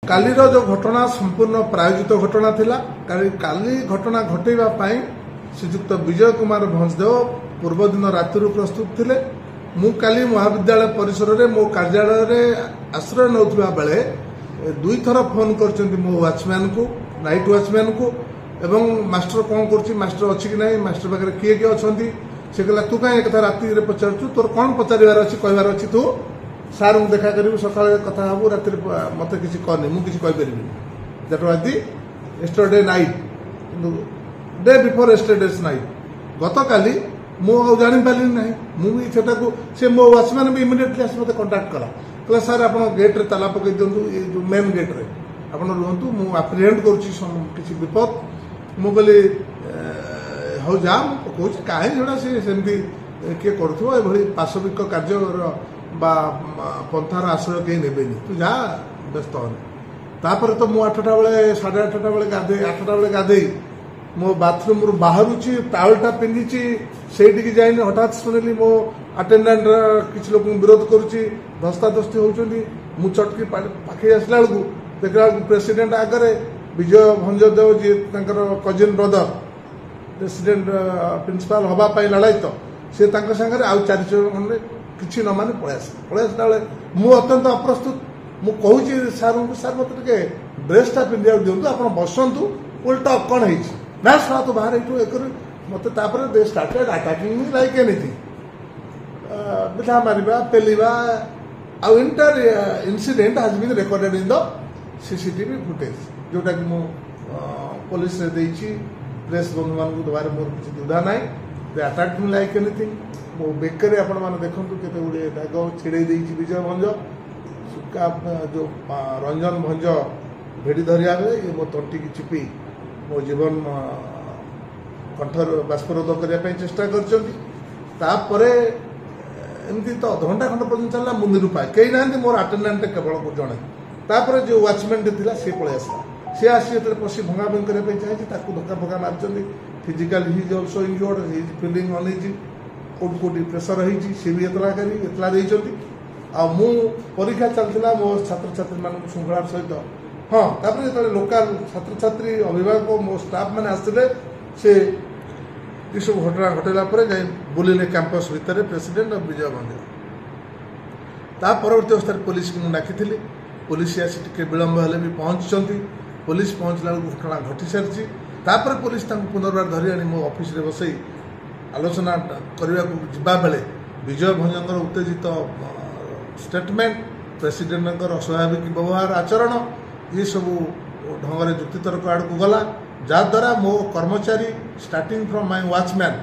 कालीर जो घटना संपूर्ण प्रायोजित घटना थिला। काली घटना घटेबा पई श्रीजुक्त विजय कुमार भंजदेव पूर्व दिन राति प्रस्तुत थिले। मु काली महाविद्यालय परिसर रे मो कार्यालय रे आश्रय नौथिबा बेले दुई थर फोन करचंती मो वॉचमैन को, नाइट वॉचमैन को, एवं मास्टर कौन करछि, मास्टर अछि कि नहीं, मास्टर पाखरे किए किए अछंती, से कहला तू काहे कथा राति रे पचारछु, तोर कोन पचारिवार अछि, कहबार अछि, तू सार मु देखा करिबु, सकाळे कथा हबु, राति रे मते किछि कहनी, मु किछि कहि परिबिनी। That was the yesterday night, day before yesterday's night. गतकाली मु जानि पाली नाही, मु भी सेटा को से मो वॉचमैन भी इमिडिएटली आसी मते कांटेक्ट कला, कहला सर आपण गेट रे ताला पकई दियंतु, ये जो मेन गेट रे आपण रहंतु, मु अप्रिहेंड करछि किछि विपद। मु कहली हो जा, मु कहछि काहे जोडा से सेमती के करथो, ए भली पाशविक कार्य बा पंथार आश्रय के नेबेनी, तू जा व्यस्त हो। तापर तो मु 8टा बेले 8:30 बेले गाधे, 8टा बेले गाधे मो बाथरूम रु बाहरुची, टावलटा पिंधिची, सेठी जाइनी हठात सुनिली मो अटेंडेंट किछ लोक विरोध करूची, धस्ताधस्ती होउचंदी। मु चटकी पाखे आसला बेलू देखला प्रेसिडेंट आगरे विजय भंजदेव जी तांकर कजिन ब्रदर प्रेसिडेंट प्रिंसिपल हवा पाई लड़ाई, तो से तांकर संगे आउ 4 जण किछि न माने पळेसला बेले मु अत्यंत अप्रस्तुत। मु कहूची सर मत के ड्रेसटा पिंधिया दियंतु, आपण बसंतु, उल्टा कौन है ना शा तो बाहर एक मत they started attacking me like anything, बिठा मारिबा पेलिबा। आउ entire incident has been recorded in the CCTV footage, जोटा कि मु पुलिस रे देइची। प्रेस बंधु मान को दबारे मोर किछि दुधा नाही, they attack me like anything. मो बेकरे आपण माने देखंतु केते गुडे दाग छिड़े देइची विजय भंज, सुका जो रंजन भंज भेड़ी धरिया बेले ये मो तंटी की चिपी मो जीवन कंठर बाष्परोध करने चेष्टा करपरे। एमती तो अधघंटा खंड पर्यटन चलला, मु निरुपाय कई ना मोर अटेंडेंट केवल जड़े। तापर जो वॉचमैन थिला से पळे आसला, से आसी पशी भंगा भंग करने चाहिए, धक्का फका मार्चंदी। Physically he is also injured, he is feeling uneasy, कोटी प्रेसर होती, सी भी एतला देइचंती। आ मु परीक्षा चलता मो छात्र छात्री मान श्रृंखला सहित। हाँ, तापर जो लोकाल छात्र छात्री अभिभावक मो स्टाफ मैंने आसते से ये सब घटना घटेला जाए बुलिले कैंपस भितर प्रेसिडेंट और विजय भंज। ता परवर्ती अवस्था पुलिस को डाकी, पुलिस आसी टिके विलंब हेले भी पहुंचती। पुलिस पहुंचला घटना घटी सारी, तापर पुलिस पुनर्बार धरी आनी मो ऑफिस रे बसई आलोचना करने को जा बेले विजय भंजर उत्तेजित स्टेटमेंट, प्रेसिडेंट अस्वाभाविक व्यवहार आचरण, ये सब ढंग से जुक्तितर्क आड़ को गला, जहाद्वारा मो कर्मचारी starting from my watchman,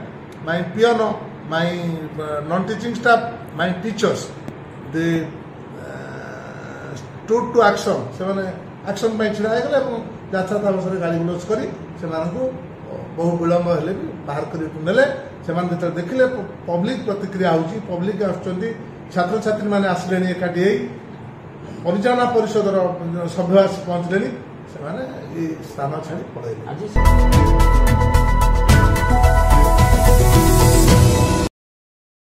my peon, my non teaching staff, my teachers, they stood to action. से माने एक्शन में छिड़ा गले जाछाता बसरे गाड़ी गुलोच करी से बहु विलंब हेले भी बाहर कर देखिले पब्लिक प्रतिक्रिया होची, पब्लिक आछंती, छात्र छात्री माने आसलेनी एकाठी परिचालना परिषदर सभ्य आसी पहुंचले, से स्थान छाड़ी पड़े।